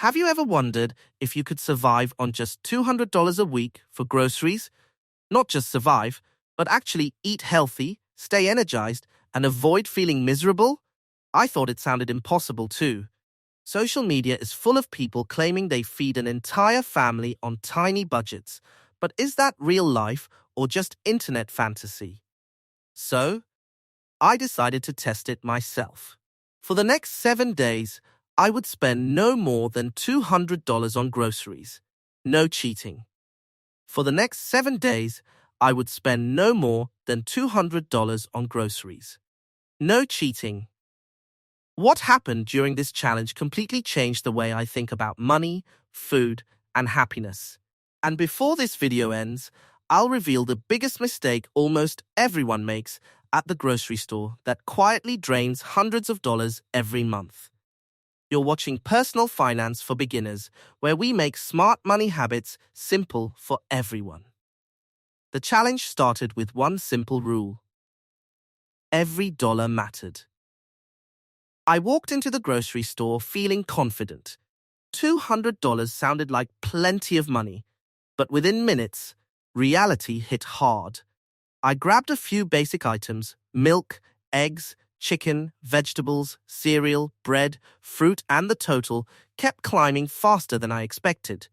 Have you ever wondered if you could survive on just $200 a week for groceries? Not just survive, but actually eat healthy, stay energized, and avoid feeling miserable? I thought it sounded impossible too. Social media is full of people claiming they feed an entire family on tiny budgets. But is that real life or just internet fantasy? So, I decided to test it myself. For the next 7 days, I would spend no more than $200 on groceries. No cheating. For the next 7 days, I would spend no more than $200 on groceries. No cheating. What happened during this challenge completely changed the way I think about money, food, and happiness. And before this video ends, I'll reveal the biggest mistake almost everyone makes at the grocery store that quietly drains hundreds of dollars every month. You're watching Personal Finance for Beginners, where we make smart money habits simple for everyone. The challenge started with one simple rule. Every dollar mattered. I walked into the grocery store feeling confident. $200 sounded like plenty of money, but within minutes, reality hit hard. I grabbed a few basic items: milk, eggs, chicken, vegetables, cereal, bread, fruit, and the total kept climbing faster than I expected.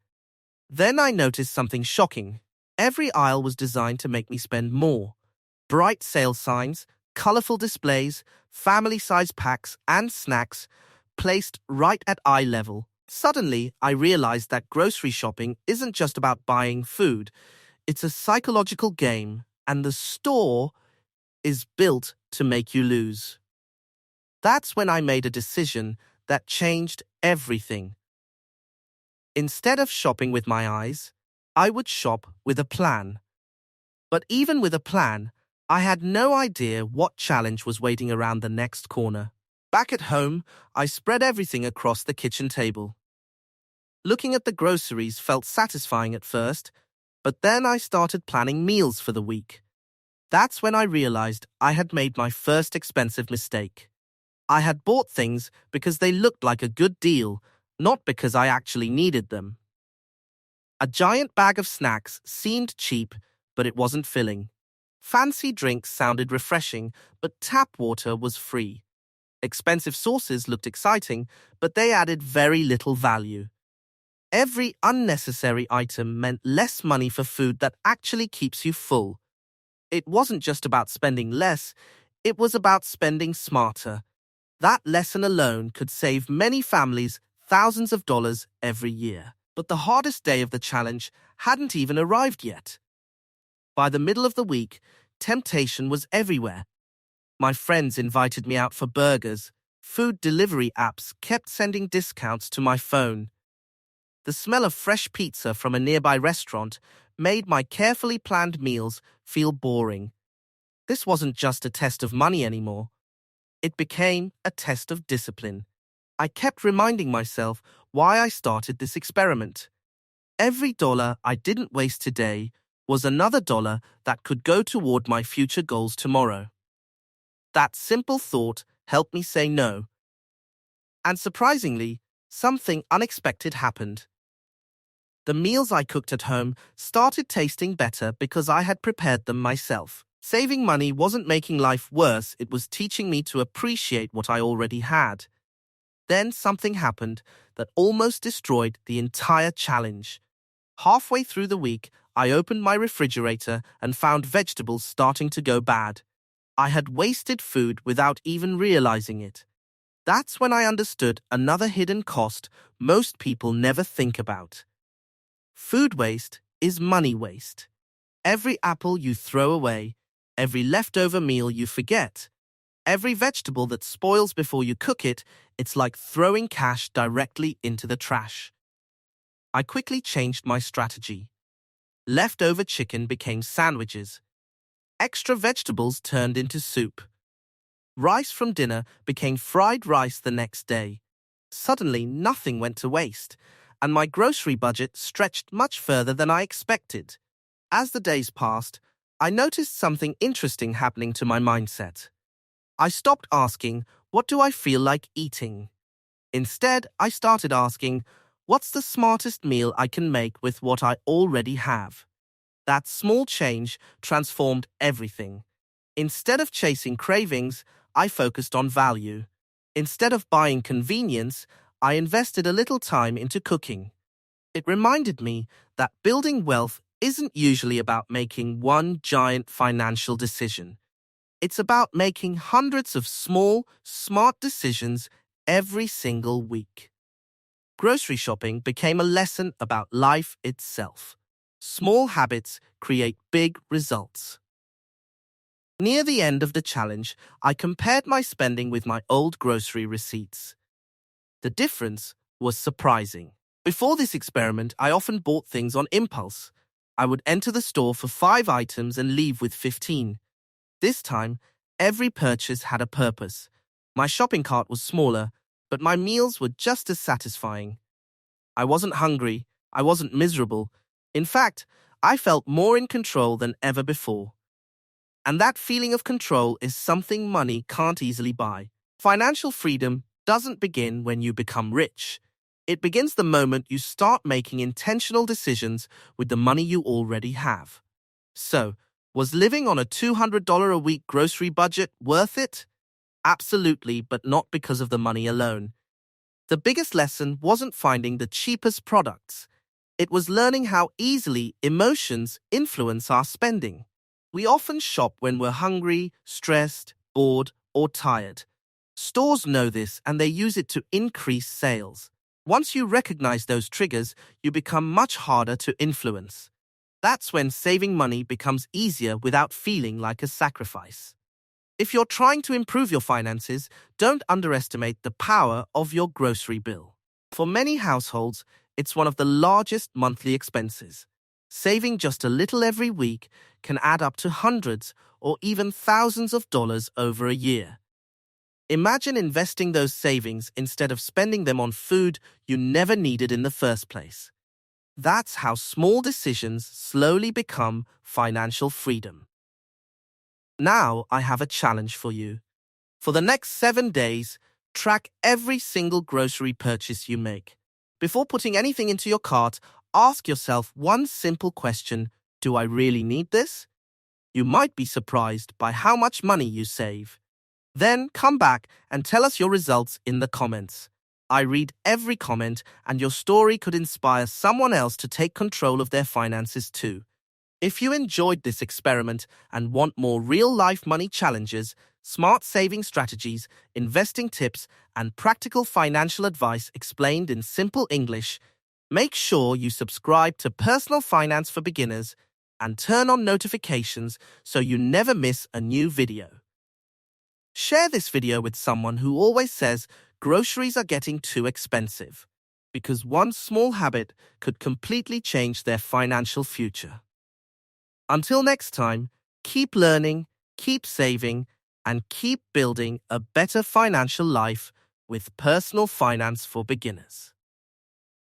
Then I noticed something shocking. Every aisle was designed to make me spend more. Bright sale signs, colorful displays, family-sized packs, and snacks placed right at eye level. Suddenly, I realized that grocery shopping isn't just about buying food. It's a psychological game, and the store is built to make you lose. That's when I made a decision that changed everything. Instead of shopping with my eyes, I would shop with a plan. But even with a plan, I had no idea what challenge was waiting around the next corner. Back at home, I spread everything across the kitchen table. Looking at the groceries felt satisfying at first, but then I started planning meals for the week. That's when I realized I had made my first expensive mistake. I had bought things because they looked like a good deal, not because I actually needed them. A giant bag of snacks seemed cheap, but it wasn't filling. Fancy drinks sounded refreshing, but tap water was free. Expensive sauces looked exciting, but they added very little value. Every unnecessary item meant less money for food that actually keeps you full. It wasn't just about spending less, it was about spending smarter. That lesson alone could save many families thousands of dollars every year. But the hardest day of the challenge hadn't even arrived yet. By the middle of the week, temptation was everywhere. My friends invited me out for burgers. Food delivery apps kept sending discounts to my phone. The smell of fresh pizza from a nearby restaurant made my carefully planned meals feel boring. This wasn't just a test of money anymore. It became a test of discipline. I kept reminding myself why I started this experiment. Every dollar I didn't waste today was another dollar that could go toward my future goals tomorrow. That simple thought helped me say no. And surprisingly, something unexpected happened. The meals I cooked at home started tasting better because I had prepared them myself. Saving money wasn't making life worse, it was teaching me to appreciate what I already had. Then something happened that almost destroyed the entire challenge. Halfway through the week, I opened my refrigerator and found vegetables starting to go bad. I had wasted food without even realizing it. That's when I understood another hidden cost most people never think about. Food waste is money waste. Every apple you throw away, every leftover meal you forget, every vegetable that spoils before you cook it, it's like throwing cash directly into the trash. I quickly changed my strategy. Leftover chicken became sandwiches. Extra vegetables turned into soup. Rice from dinner became fried rice the next day. Suddenly, nothing went to waste, and my grocery budget stretched much further than I expected. As the days passed, I noticed something interesting happening to my mindset. I stopped asking, "What do I feel like eating?" Instead, I started asking, What's the smartest meal I can make with what I already have? That small change transformed everything. Instead of chasing cravings, I focused on value. Instead of buying convenience, I invested a little time into cooking. It reminded me that building wealth isn't usually about making one giant financial decision. It's about making hundreds of small, smart decisions every single week. Grocery shopping became a lesson about life itself. Small habits create big results. Near the end of the challenge, I compared my spending with my old grocery receipts. The difference was surprising. Before this experiment, I often bought things on impulse. I would enter the store for 5 items and leave with 15. This time, every purchase had a purpose. My shopping cart was smaller, but my meals were just as satisfying. I wasn't hungry, I wasn't miserable. In fact, I felt more in control than ever before. And that feeling of control is something money can't easily buy. Financial freedom doesn't begin when you become rich. It begins the moment you start making intentional decisions with the money you already have. So, was living on a $200 a week grocery budget worth it? Absolutely, but not because of the money alone. The biggest lesson wasn't finding the cheapest products. It was learning how easily emotions influence our spending. We often shop when we're hungry, stressed, bored, or tired. Stores know this and they use it to increase sales. Once you recognize those triggers, you become much harder to influence. That's when saving money becomes easier without feeling like a sacrifice. If you're trying to improve your finances, don't underestimate the power of your grocery bill. For many households, it's one of the largest monthly expenses. Saving just a little every week can add up to hundreds or even thousands of dollars over a year. Imagine investing those savings instead of spending them on food you never needed in the first place. That's how small decisions slowly become financial freedom. Now I have a challenge for you. For the next 7 days, track every single grocery purchase you make. Before putting anything into your cart, ask yourself one simple question: do I really need this? You might be surprised by how much money you save. Then come back and tell us your results in the comments. I read every comment, and your story could inspire someone else to take control of their finances too. If you enjoyed this experiment and want more real-life money challenges, smart saving strategies, investing tips, and practical financial advice explained in simple English, make sure you subscribe to Personal Finance for Beginners and turn on notifications so you never miss a new video. Share this video with someone who always says groceries are getting too expensive, because one small habit could completely change their financial future. Until next time, keep learning, keep saving, and keep building a better financial life with Personal Finance for Beginners.